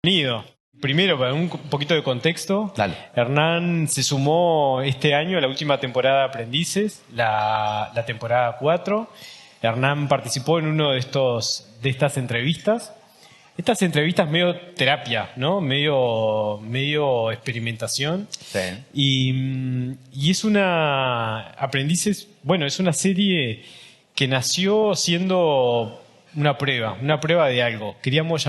Bienvenido. Primero, para un poquito de contexto, Dale. Hernán se sumó este año a la última temporada de Aprendices, la temporada 4. Hernán participó en uno de estas entrevistas. Estas entrevistas medio terapia, ¿no? Medio experimentación. Sí. Y es Aprendices, bueno, es una serie que nació siendo una prueba de algo. Queríamos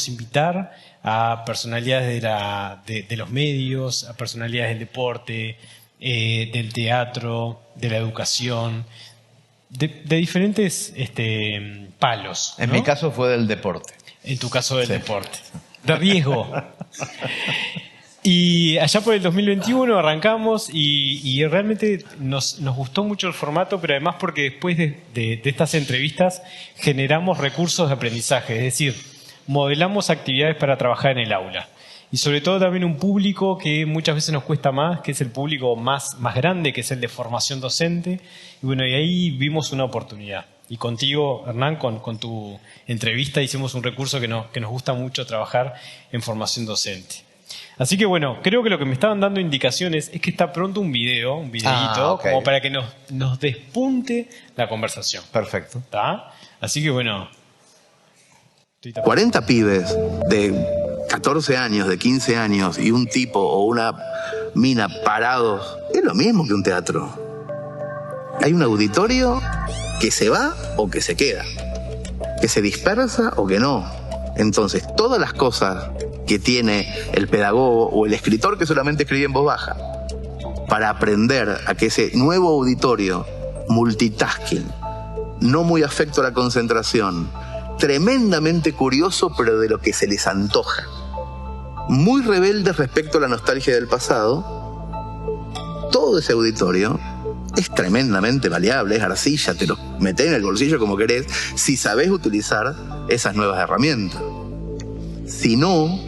invitar a personalidades de los medios, a personalidades del deporte, del teatro, de la educación, de diferentes palos, ¿no? En mi caso fue del deporte. En tu caso del deporte. De riesgo. Y allá por el 2021 arrancamos y realmente nos gustó mucho el formato, pero además porque después de estas entrevistas generamos recursos de aprendizaje, es decir, modelamos actividades para trabajar en el aula. Y sobre todo también un público que muchas veces nos cuesta más, que es el público más grande, que es el de formación docente. Y bueno, y ahí vimos una oportunidad. Y contigo, Hernán, con tu entrevista hicimos un recurso que nos gusta mucho trabajar en formación docente. Así que bueno, creo que lo que me estaban dando indicaciones es que está pronto un videíto, okay, como para que nos despunte la conversación. Perfecto. ¿Está? Así que bueno. 40 pibes de 14 años, de 15 años y un tipo o una mina parados, es lo mismo que un teatro. Hay un auditorio que se va o que se queda, que se dispersa o que no. Entonces, todas las cosas que tiene el pedagogo o el escritor que solamente escribe en voz baja para aprender a que ese nuevo auditorio, multitasking, no muy afecto a la concentración, tremendamente curioso pero de lo que se les antoja, muy rebeldes respecto a la nostalgia del pasado, todo ese auditorio es tremendamente maleable, es arcilla, te lo metés en el bolsillo como querés, si sabés utilizar esas nuevas herramientas. Si no,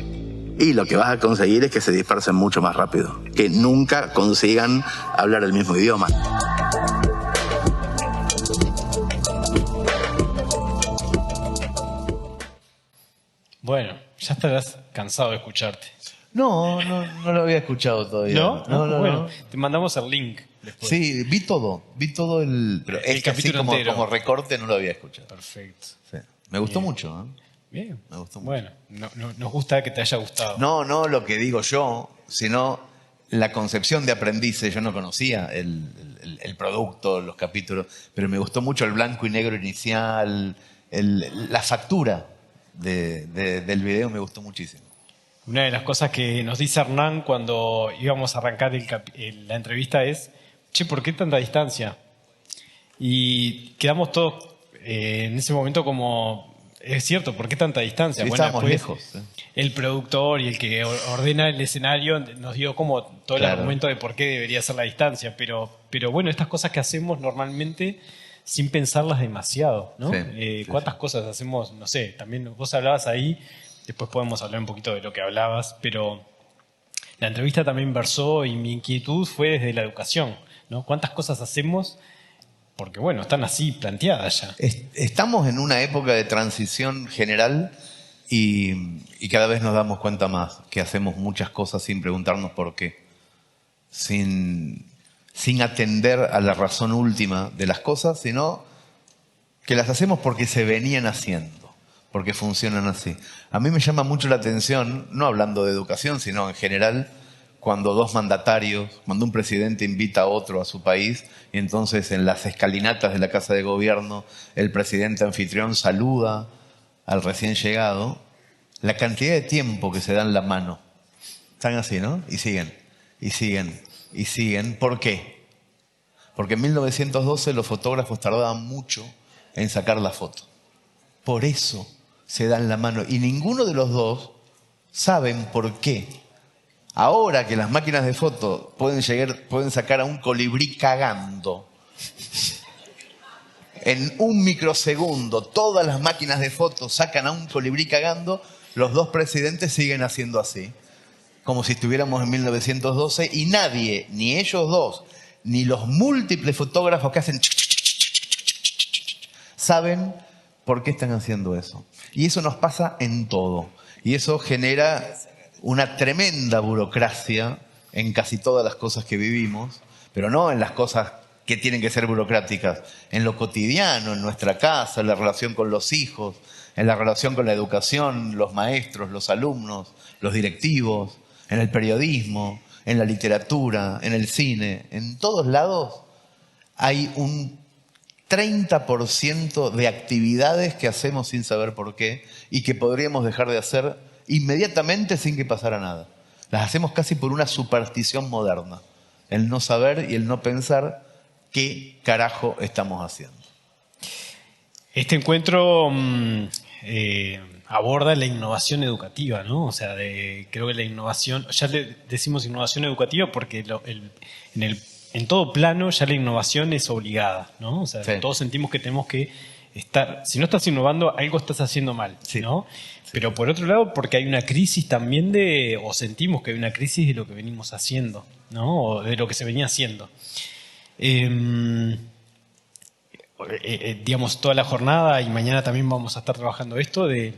y lo que vas a conseguir es que se dispersen mucho más rápido, que nunca consigan hablar el mismo idioma. Bueno, ya estarás cansado de escucharte. No lo había escuchado todavía. ¿No? Bueno, no. te mandamos el link después. Sí, vi todo pero el capítulo así entero. como recorte no lo había escuchado. Perfecto. Sí. Me gustó Bien. mucho, ¿eh? Bien. Me gustó mucho. Bueno, nos gusta que te haya gustado. No lo que digo yo, sino la concepción de Aprendices. Yo no conocía el producto, los capítulos, pero me gustó mucho el blanco y negro inicial, la factura del video me gustó muchísimo. Una de las cosas que nos dice Hernán cuando íbamos a arrancar la entrevista es, che, ¿por qué tanta distancia? Y quedamos todos en ese momento como, es cierto, ¿por qué tanta distancia? Sí, Bueno, estábamos después, lejos. el productor y el que ordena el escenario nos dio como todo el Claro. argumento de por qué debería ser la distancia. Pero bueno, estas cosas que hacemos normalmente sin pensarlas demasiado, ¿no? Sí, ¿Cuántas cosas hacemos? No sé, también vos hablabas ahí, después podemos hablar un poquito de lo que hablabas, pero la entrevista también versó y mi inquietud fue desde la educación, ¿no? ¿Cuántas cosas hacemos? Porque bueno, están así planteadas ya. Estamos en una época de transición general y cada vez nos damos cuenta más que hacemos muchas cosas sin preguntarnos por qué, sin atender a la razón última de las cosas, sino que las hacemos porque se venían haciendo, porque funcionan así. A mí me llama mucho la atención, no hablando de educación, sino en general, cuando dos mandatarios, cuando un presidente invita a otro a su país y entonces en las escalinatas de la Casa de Gobierno el presidente anfitrión saluda al recién llegado, la cantidad de tiempo que se dan la mano. Están así, ¿no? Y siguen, y siguen, y siguen. ¿Por qué? Porque en 1912 los fotógrafos tardaban mucho en sacar la foto. Por eso se dan la mano. Y ninguno de los dos saben por qué. Ahora que las máquinas de foto pueden sacar a un colibrí cagando. En un microsegundo, todas las máquinas de foto sacan a un colibrí cagando, los dos presidentes siguen haciendo así. Como si estuviéramos en 1912 y nadie, ni ellos dos, ni los múltiples fotógrafos que hacen saben por qué están haciendo eso. Y eso nos pasa en todo. Y eso genera una tremenda burocracia en casi todas las cosas que vivimos, pero no en las cosas que tienen que ser burocráticas, en lo cotidiano, en nuestra casa, en la relación con los hijos, en la relación con la educación, los maestros, los alumnos, los directivos, en el periodismo, en la literatura, en el cine. En todos lados hay un 30% de actividades que hacemos sin saber por qué y que podríamos dejar de hacer inmediatamente sin que pasara nada. Las hacemos casi por una superstición moderna. El no saber y el no pensar qué carajo estamos haciendo. Este encuentro aborda la innovación educativa, ¿no? O sea, creo que la innovación, ya le decimos innovación educativa porque en todo plano ya la innovación es obligada, ¿no? O sea, sí. Todos sentimos que tenemos que estar, si no estás innovando, algo estás haciendo mal, sí. ¿No? Sí. Pero por otro lado, porque hay una crisis también o sentimos que hay una crisis de lo que venimos haciendo, ¿no? O de lo que se venía haciendo. Digamos, toda la jornada y mañana también vamos a estar trabajando esto de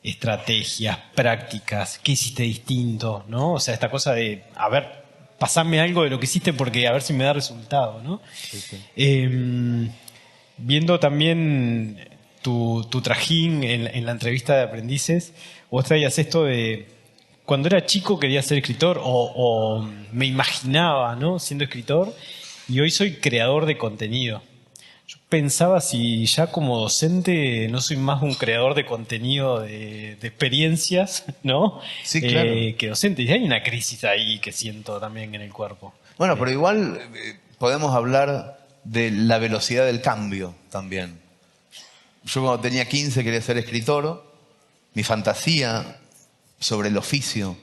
estrategias, prácticas, qué hiciste distinto, ¿no? O sea, esta cosa de, a ver, pasame algo de lo que hiciste porque a ver si me da resultado, ¿no? Sí, sí. Viendo también tu trajín en la entrevista de aprendices, vos traías esto de cuando era chico quería ser escritor o me imaginaba, ¿no? Siendo escritor, y hoy soy creador de contenido. Yo pensaba si ya como docente no soy más un creador de contenido de experiencias, ¿no? Sí, claro. Que docente. Y hay una crisis ahí que siento también en el cuerpo. Bueno, pero igual podemos hablar de la velocidad del cambio también. Yo cuando tenía 15 quería ser escritor. Mi fantasía sobre el oficio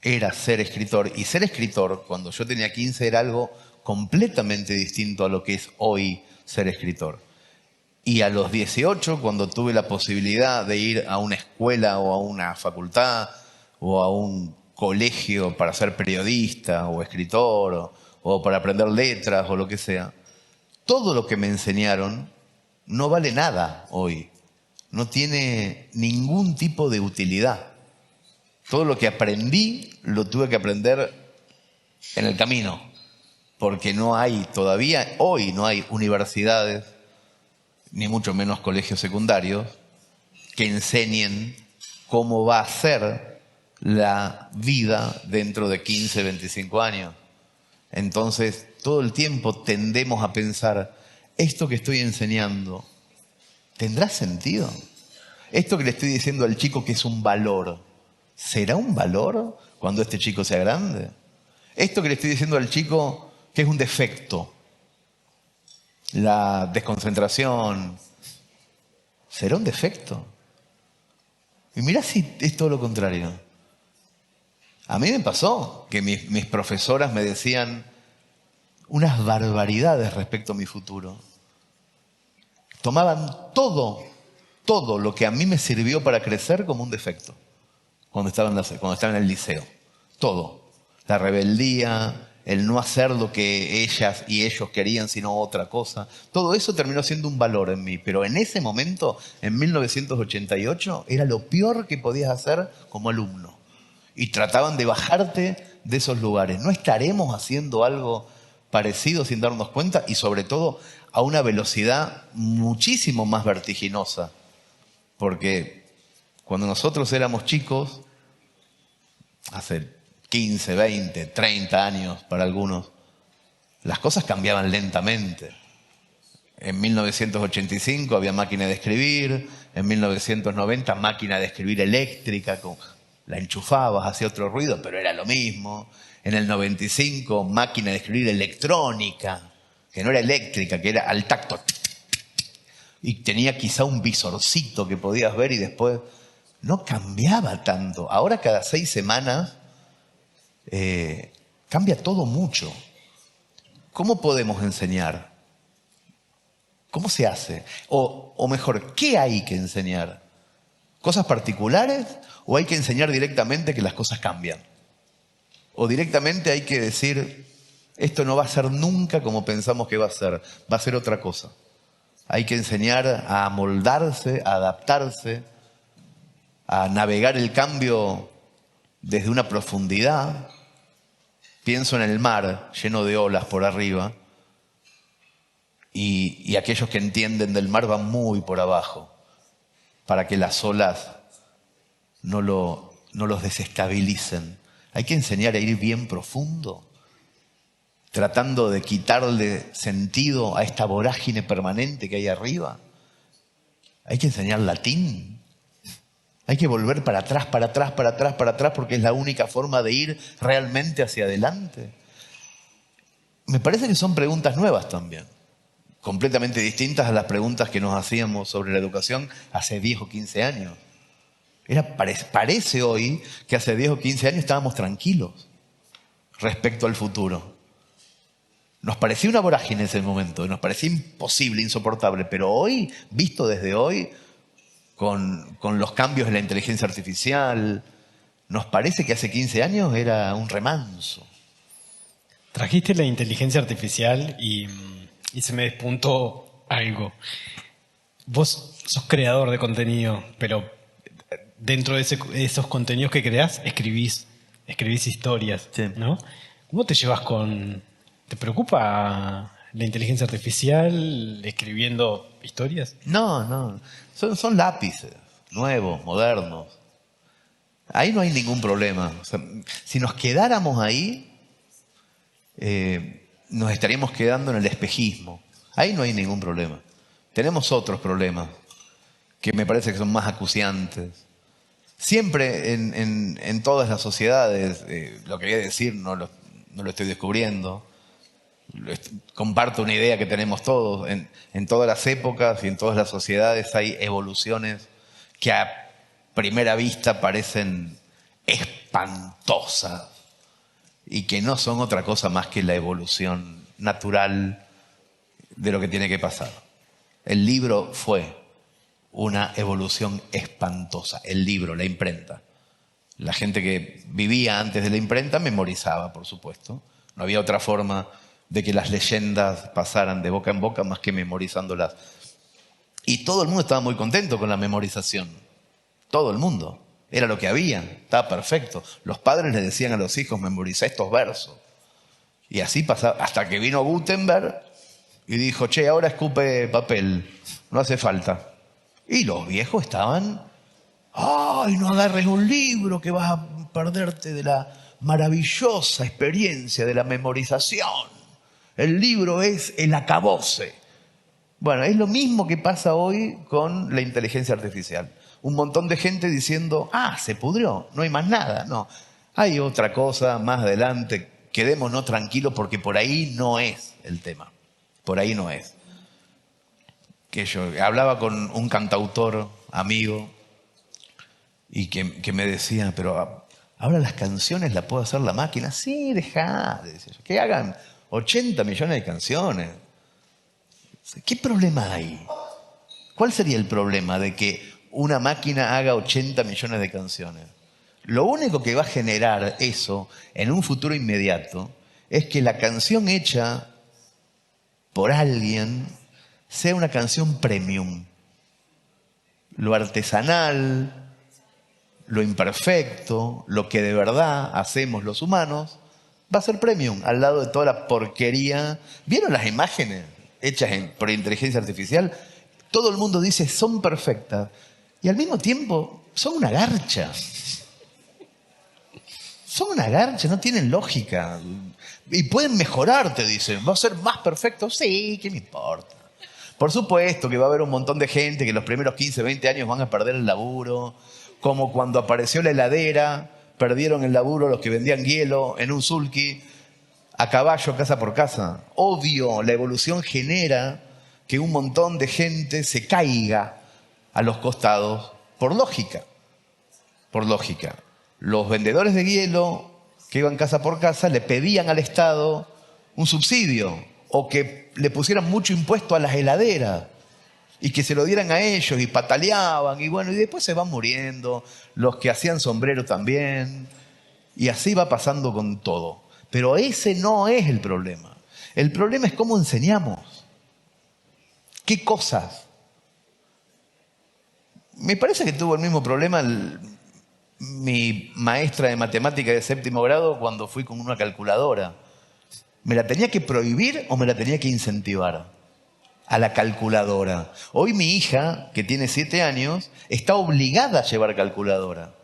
era ser escritor. Y ser escritor, cuando yo tenía 15, era algo completamente distinto a lo que es hoy ser escritor. Y a los 18, cuando tuve la posibilidad de ir a una escuela o a una facultad o a un colegio para ser periodista o escritor o para aprender letras o lo que sea, todo lo que me enseñaron no vale nada hoy. No tiene ningún tipo de utilidad. Todo lo que aprendí lo tuve que aprender en el camino. Porque no hay todavía, hoy no hay universidades, ni mucho menos colegios secundarios, que enseñen cómo va a ser la vida dentro de 15, 25 años. Entonces, todo el tiempo tendemos a pensar, ¿esto que estoy enseñando tendrá sentido? Esto que le estoy diciendo al chico que es un valor, ¿será un valor cuando este chico sea grande? Esto que le estoy diciendo al chico que es un defecto, la desconcentración, ¿será un defecto? Y mirá si es todo lo contrario. A mí me pasó que mis profesoras me decían unas barbaridades respecto a mi futuro. Tomaban todo lo que a mí me sirvió para crecer como un defecto cuando estaba en el liceo. Todo. La rebeldía, el no hacer lo que ellas y ellos querían, sino otra cosa. Todo eso terminó siendo un valor en mí. Pero en ese momento, en 1988, era lo peor que podías hacer como alumno. Y trataban de bajarte de esos lugares. ¿No estaremos haciendo algo parecido sin darnos cuenta? Y sobre todo a una velocidad muchísimo más vertiginosa. Porque cuando nosotros éramos chicos, hace 15, 20, 30 años para algunos, las cosas cambiaban lentamente. En 1985 había máquina de escribir, en 1990 máquina de escribir eléctrica, la enchufabas, hacía otro ruido, pero era lo mismo. En el 95 máquina de escribir electrónica, que no era eléctrica, que era al tacto. Y tenía quizá un visorcito que podías ver y después no cambiaba tanto. Ahora cada 6 semanas cambia todo mucho. ¿Cómo podemos enseñar? ¿Cómo se hace? O mejor, ¿qué hay que enseñar? ¿Cosas particulares o hay que enseñar directamente que las cosas cambian? O directamente hay que decir, esto no va a ser nunca como pensamos que va a ser otra cosa. Hay que enseñar a amoldarse, a adaptarse, a navegar el cambio desde una profundidad. Pienso en el mar lleno de olas por arriba y aquellos que entienden del mar van muy por abajo para que las olas no los desestabilicen. Hay que enseñar a ir bien profundo, tratando de quitarle sentido a esta vorágine permanente que hay arriba. Hay que enseñar latín. Hay que volver para atrás, para atrás, para atrás, para atrás, porque es la única forma de ir realmente hacia adelante. Me parece que son preguntas nuevas también, completamente distintas a las preguntas que nos hacíamos sobre la educación hace 10 o 15 años. Parece hoy que hace 10 o 15 años estábamos tranquilos respecto al futuro. Nos parecía una vorágine en ese momento, nos parecía imposible, insoportable, pero hoy, visto desde hoy, con los cambios de la inteligencia artificial, nos parece que hace 15 años era un remanso. Trajiste la inteligencia artificial y se me despuntó algo. Vos sos creador de contenido, pero dentro de esos contenidos que creás, escribís historias, Sí. ¿no? ¿Cómo te llevas con... ¿Te preocupa la inteligencia artificial escribiendo historias? No. Son lápices, nuevos, modernos. Ahí no hay ningún problema. O sea, si nos quedáramos ahí, nos estaríamos quedando en el espejismo. Ahí no hay ningún problema. Tenemos otros problemas que me parece que son más acuciantes. Siempre en todas las sociedades, lo que voy a decir no lo estoy descubriendo. Comparto una idea que tenemos todos. En todas las épocas y en todas las sociedades hay evoluciones que a primera vista parecen espantosas y que no son otra cosa más que la evolución natural de lo que tiene que pasar. El libro fue una evolución espantosa. El libro, la imprenta. La gente que vivía antes de la imprenta memorizaba, por supuesto. No había otra forma de que las leyendas pasaran de boca en boca más que memorizándolas. Y todo el mundo estaba muy contento con la memorización. Todo el mundo. Era lo que había. Estaba perfecto. Los padres le decían a los hijos, memoriza estos versos. Y así pasaba hasta que vino Gutenberg y dijo, che, ahora escupe papel. No hace falta. Y los viejos estaban, ¡ay, no agarres un libro que vas a perderte de la maravillosa experiencia de la memorización! El libro es el acabose. Bueno, es lo mismo que pasa hoy con la inteligencia artificial. Un montón de gente diciendo, se pudrió, no hay más nada. No, hay otra cosa más adelante, quedémonos tranquilos porque por ahí no es el tema. Por ahí no es. Que yo hablaba con un cantautor amigo y que me decía, pero ahora las canciones las puede hacer la máquina. Sí, dejá, decía yo, que hagan 80 millones de canciones. ¿Qué problema hay? ¿Cuál sería el problema de que una máquina haga 80 millones de canciones? Lo único que va a generar eso en un futuro inmediato es que la canción hecha por alguien sea una canción premium. Lo artesanal, lo imperfecto, lo que de verdad hacemos los humanos, va a ser premium al lado de toda la porquería. ¿Vieron las imágenes hechas por inteligencia artificial? Todo el mundo dice son perfectas y al mismo tiempo son una garcha. Son una garcha, no tienen lógica. Y pueden mejorar, te dicen. ¿Va a ser más perfecto? Sí, ¿qué me importa? Por supuesto que va a haber un montón de gente que los primeros 15, 20 años van a perder el laburo. Como cuando apareció la heladera, perdieron el laburo los que vendían hielo en un sulky, a caballo, casa por casa. Obvio, la evolución genera que un montón de gente se caiga a los costados por lógica. Por lógica. Los vendedores de hielo que iban casa por casa le pedían al Estado un subsidio o que le pusieran mucho impuesto a las heladeras y que se lo dieran a ellos y pataleaban y bueno, y después se van muriendo, los que hacían sombrero también, y así va pasando con todo. Pero ese no es el problema. El problema es cómo enseñamos. ¿Qué cosas? Me parece que tuvo el mismo problema mi maestra de matemática de 7º grado cuando fui con una calculadora. ¿Me la tenía que prohibir o me la tenía que incentivar? A la calculadora. Hoy mi hija, que tiene 7 años, está obligada a llevar calculadora.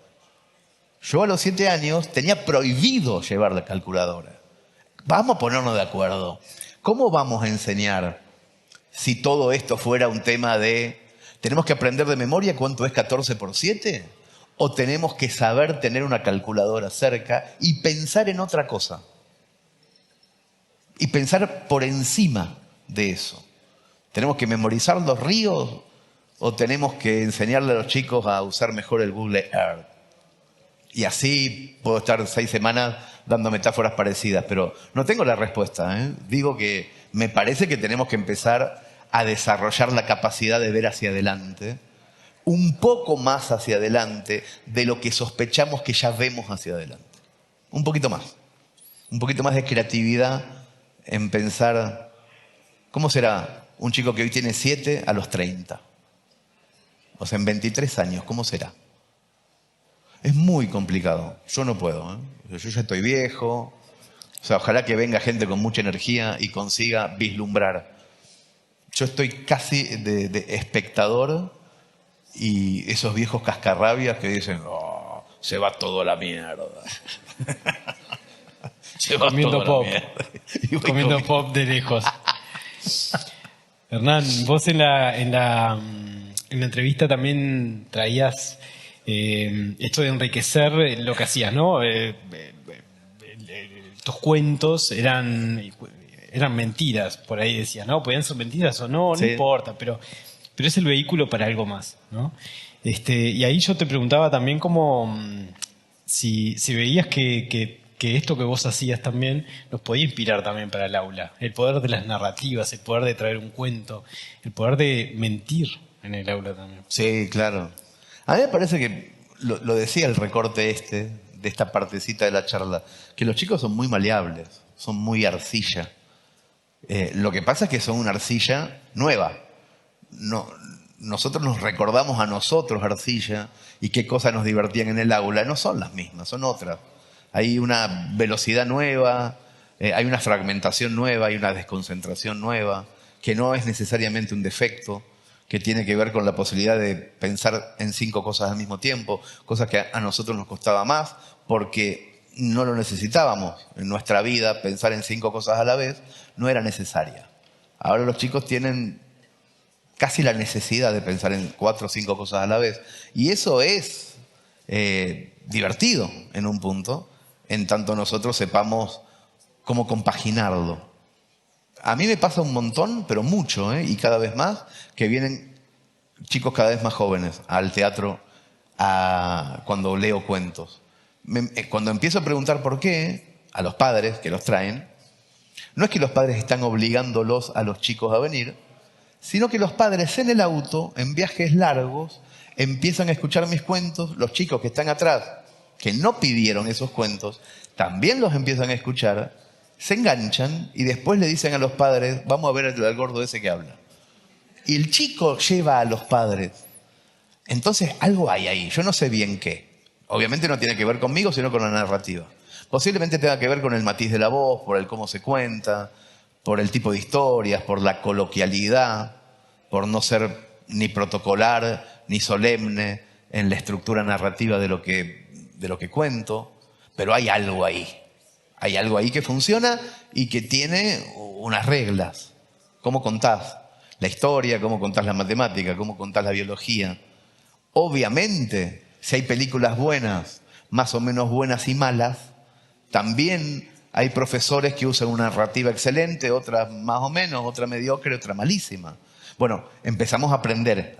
Yo a los 7 años tenía prohibido llevar la calculadora. Vamos a ponernos de acuerdo. ¿Cómo vamos a enseñar si todo esto fuera un tema de tenemos que aprender de memoria cuánto es 14 por 7? ¿O tenemos que saber tener una calculadora cerca y pensar en otra cosa? Y pensar por encima de eso. ¿Tenemos que memorizar los ríos o tenemos que enseñarle a los chicos a usar mejor el Google Earth? Y así puedo estar 6 semanas dando metáforas parecidas, pero no tengo la respuesta, ¿eh? Digo que me parece que tenemos que empezar a desarrollar la capacidad de ver hacia adelante, un poco más hacia adelante de lo que sospechamos que ya vemos hacia adelante. Un poquito más de creatividad en pensar, ¿cómo será un chico que hoy tiene 7 a los 30? O sea, en 23 años, ¿cómo será? Es muy complicado. Yo no puedo, ¿eh? Yo ya estoy viejo. O sea, ojalá que venga gente con mucha energía y consiga vislumbrar. Yo estoy casi de espectador y esos viejos cascarrabias que dicen, oh, se va todo a la mierda. Se va Comiendo todo a pop. la mierda. Comiendo pop de lejos. Hernán, vos en la entrevista también traías esto de enriquecer lo que hacías, ¿no? Tus cuentos eran mentiras, por ahí decías, ¿no? Podían ser mentiras o no, no Sí. importa, pero es el vehículo para algo más, ¿no? Y ahí yo te preguntaba también cómo si veías que esto que vos hacías también nos podía inspirar también para el aula. El poder de las narrativas, el poder de traer un cuento, el poder de mentir en el aula también. Sí, claro. A mí me parece que lo decía el recorte de esta partecita de la charla, que los chicos son muy maleables, son muy arcilla. Lo que pasa es que son una arcilla nueva. No, nosotros nos recordamos a nosotros arcilla y qué cosas nos divertían en el aula. No son las mismas, son otras. Hay una velocidad nueva, hay una fragmentación nueva, hay una desconcentración nueva, que no es necesariamente un defecto, que tiene que ver con la posibilidad de pensar en 5 cosas al mismo tiempo, cosas que a nosotros nos costaba más porque no lo necesitábamos. En nuestra vida pensar en 5 cosas a la vez no era necesaria. Ahora los chicos tienen casi la necesidad de pensar en 4 o 5 cosas a la vez. Y eso es divertido en un punto, en tanto nosotros sepamos cómo compaginarlo. A mí me pasa un montón, pero mucho, y cada vez más, que vienen chicos cada vez más jóvenes al teatro cuando leo cuentos. Cuando empiezo a preguntar por qué, a los padres que los traen, no es que los padres están obligándolos a los chicos a venir, sino que los padres en el auto, en viajes largos, empiezan a escuchar mis cuentos, los chicos que están atrás, que no pidieron esos cuentos, también los empiezan a escuchar, se enganchan y después le dicen a los padres, vamos a ver al gordo ese que habla. Y el chico lleva a los padres. Entonces algo hay ahí, yo no sé bien qué. Obviamente no tiene que ver conmigo, sino con la narrativa. Posiblemente tenga que ver con el matiz de la voz, por el cómo se cuenta, por el tipo de historias, por la coloquialidad, por no ser ni protocolar ni solemne en la estructura narrativa de lo que cuento. Pero hay algo ahí. Hay algo ahí que funciona y que tiene unas reglas. ¿Cómo contás la historia? ¿Cómo contás la matemática? ¿Cómo contás la biología? Obviamente, si hay películas buenas, más o menos buenas y malas, también hay profesores que usan una narrativa excelente, otras más o menos, otra mediocre, otra malísima. Bueno, empecemos a aprender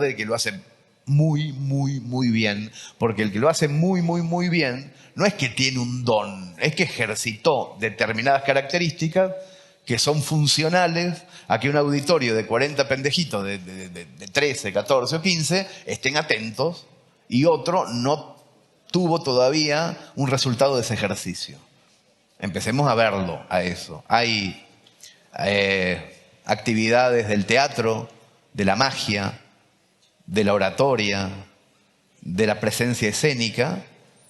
de que lo hace muy, muy, muy bien, porque el que lo hace muy, muy, muy bien no es que tiene un don, es que ejercitó determinadas características que son funcionales a que un auditorio de 40 pendejitos de 13, 14 o 15 estén atentos y otro no tuvo todavía un resultado de ese ejercicio. Empecemos a verlo, a eso. Hay actividades del teatro, de la magia, de la oratoria, de la presencia escénica,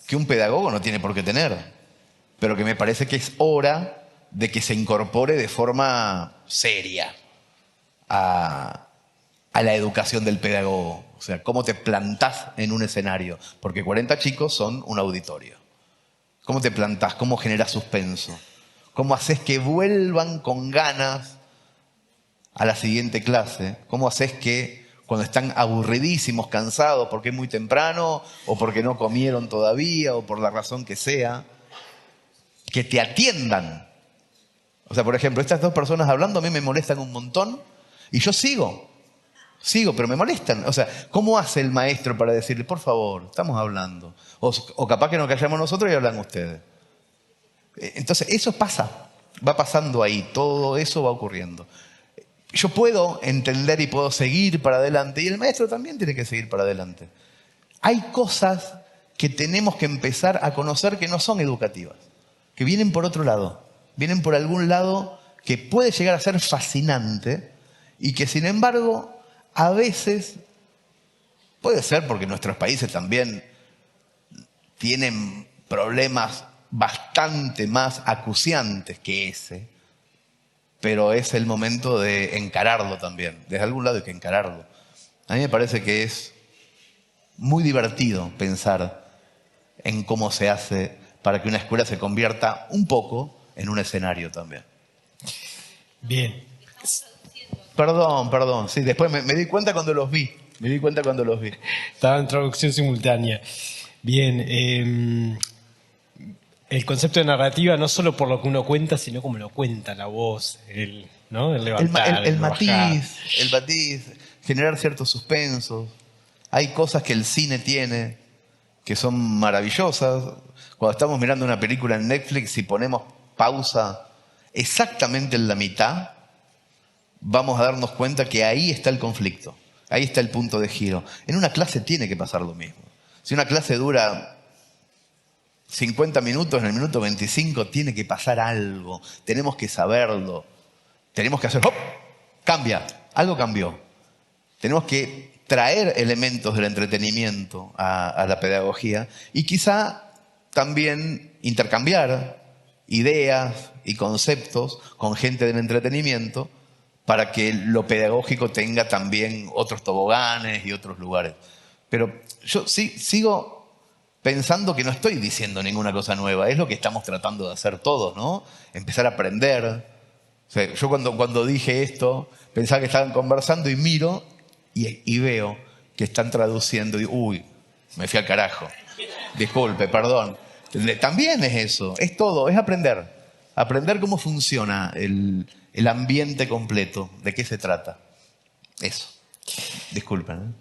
que un pedagogo no tiene por qué tener, pero que me parece que es hora de que se incorpore de forma seria a la educación del pedagogo. O sea, cómo te plantás en un escenario, porque 40 chicos son un auditorio. ¿Cómo te plantás? ¿Cómo generás suspenso? ¿Cómo haces que vuelvan con ganas a la siguiente clase? ¿Cómo haces que cuando están aburridísimos, cansados, porque es muy temprano, o porque no comieron todavía, o por la razón que sea, que te atiendan? O sea, por ejemplo, estas dos personas hablando a mí me molestan un montón y yo sigo, pero me molestan. O sea, ¿cómo hace el maestro para decirle, por favor, estamos hablando? O capaz que nos callamos nosotros y hablan ustedes. Entonces, eso pasa, va pasando ahí, todo eso va ocurriendo. Yo puedo entender y puedo seguir para adelante, y el maestro también tiene que seguir para adelante. Hay cosas que tenemos que empezar a conocer que no son educativas, que vienen por otro lado, vienen por algún lado que puede llegar a ser fascinante y que sin embargo a veces puede ser porque nuestros países también tienen problemas bastante más acuciantes que ese, pero es el momento de encararlo también. Desde algún lado hay que encararlo. A mí me parece que es muy divertido pensar en cómo se hace para que una escuela se convierta un poco en un escenario también. Bien. Perdón. Sí, después me di cuenta cuando los vi. Estaba en traducción simultánea. Bien. El concepto de narrativa no solo por lo que uno cuenta, sino como lo cuenta la voz, ¿no? El levantar, el bajar. matiz, generar ciertos suspensos. Hay cosas que el cine tiene que son maravillosas. Cuando estamos mirando una película en Netflix y ponemos pausa exactamente en la mitad, vamos a darnos cuenta que ahí está el conflicto, ahí está el punto de giro. En una clase tiene que pasar lo mismo. Si una clase dura 50 minutos, en el minuto 25 tiene que pasar algo, tenemos que saberlo, tenemos que hacer ¡hop! Cambia, algo cambió. Tenemos que traer elementos del entretenimiento a la pedagogía y quizá también intercambiar ideas y conceptos con gente del entretenimiento para que lo pedagógico tenga también otros toboganes y otros lugares. Pero yo sigo pensando que no estoy diciendo ninguna cosa nueva, es lo que estamos tratando de hacer todos, ¿no? Empezar a aprender. O sea, yo cuando dije esto, pensaba que estaban conversando y miro y veo que están traduciendo y digo, uy, me fui al carajo. Disculpe, perdón. También es eso, es todo, es aprender. Aprender cómo funciona el ambiente completo, de qué se trata. Eso. Disculpen.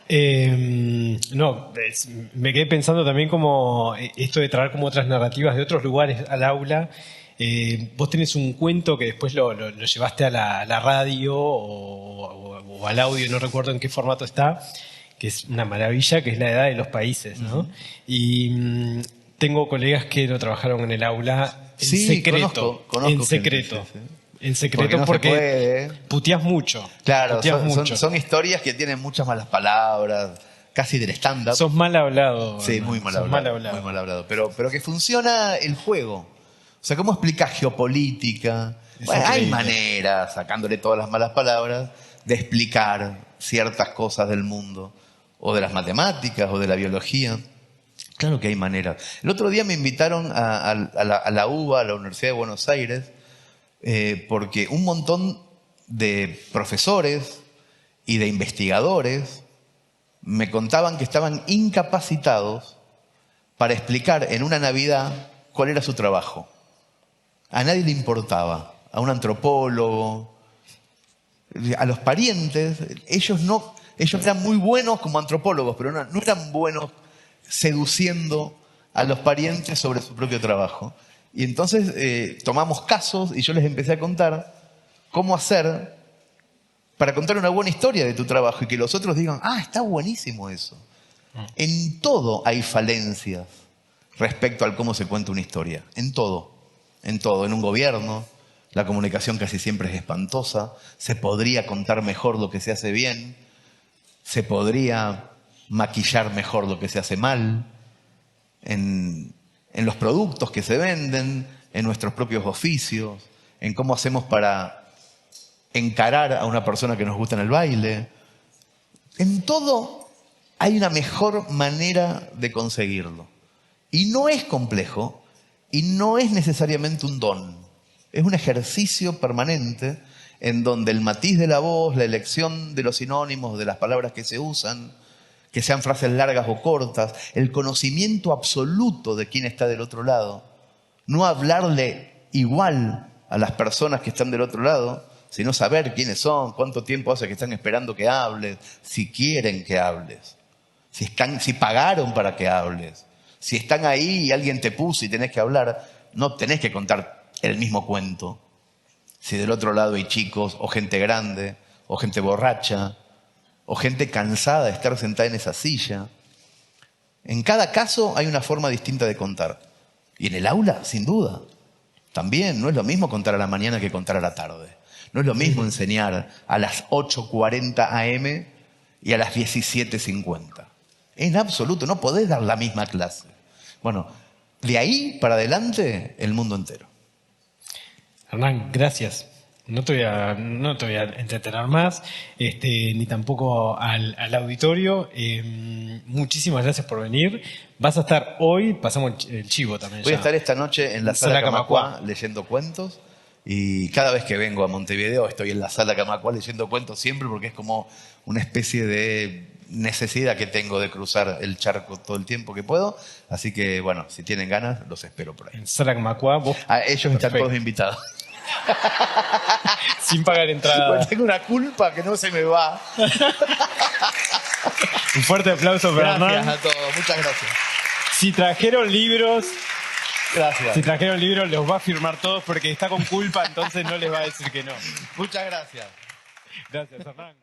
Me quedé pensando también como esto de traer como otras narrativas de otros lugares al aula. Vos tenés un cuento que después lo llevaste a la radio o al audio, no recuerdo en qué formato está, que es una maravilla, que es La Edad de los Países, ¿no? Uh-huh. Y tengo colegas que lo trabajaron en el aula en secreto. Conozco en secreto. Sí. En secreto no porque puteás mucho. Claro, son historias que tienen muchas malas palabras, casi del stand-up. Sos mal hablado. Sí, muy mal hablado. Muy mal hablado. Pero que funciona el juego. O sea, ¿cómo explicas geopolítica? Bueno, hay maneras, sacándole todas las malas palabras, de explicar ciertas cosas del mundo, o de las matemáticas, o de la biología. Claro que hay maneras. El otro día me invitaron a la UBA, a la Universidad de Buenos Aires, porque un montón de profesores y de investigadores me contaban que estaban incapacitados para explicar en una Navidad cuál era su trabajo. A nadie le importaba, a un antropólogo, a los parientes. Ellos eran muy buenos como antropólogos, pero no eran buenos seduciendo a los parientes sobre su propio trabajo. Y entonces tomamos casos y yo les empecé a contar cómo hacer para contar una buena historia de tu trabajo y que los otros digan, está buenísimo eso. En todo hay falencias respecto al cómo se cuenta una historia. En todo. En un gobierno. La comunicación casi siempre es espantosa. Se podría contar mejor lo que se hace bien. Se podría maquillar mejor lo que se hace mal. En los productos que se venden, en nuestros propios oficios, en cómo hacemos para encarar a una persona que nos gusta en el baile. En todo hay una mejor manera de conseguirlo. Y no es complejo y no es necesariamente un don. Es un ejercicio permanente en donde el matiz de la voz, la elección de los sinónimos, de las palabras que se usan, que sean frases largas o cortas, el conocimiento absoluto de quién está del otro lado. No hablarle igual a las personas que están del otro lado, sino saber quiénes son, cuánto tiempo hace que están esperando que hables, si quieren que hables, si pagaron para que hables, si están ahí y alguien te puso y tenés que hablar, no tenés que contar el mismo cuento. Si del otro lado hay chicos, o gente grande, o gente borracha, o gente cansada de estar sentada en esa silla. En cada caso hay una forma distinta de contar. Y en el aula, sin duda. También no es lo mismo contar a la mañana que contar a la tarde. No es lo mismo enseñar a las 8:40 AM y a las 17:50. En absoluto, no podés dar la misma clase. Bueno, de ahí para adelante, el mundo entero. Hernán, gracias. No te voy a entretener más, ni tampoco al auditorio. Muchísimas gracias por venir. Vas a estar hoy, pasamos el chivo también. Voy a estar esta noche en la Sala Camacuá Camacuá leyendo cuentos. Y cada vez que vengo a Montevideo estoy en la Sala Camacuá leyendo cuentos siempre, porque es como una especie de necesidad que tengo de cruzar el charco todo el tiempo que puedo. Así que, bueno, si tienen ganas, los espero por ahí. En Sala Camacuá, vos. Ellos están todos invitados. Sin pagar entrada. Bueno, tengo una culpa que no se me va. Un fuerte aplauso para Hernán. Gracias a todos, muchas gracias. Si trajeron libros, Gracias. los va a firmar todos porque está con culpa, entonces no les va a decir que no. Muchas gracias. Gracias, Hernán.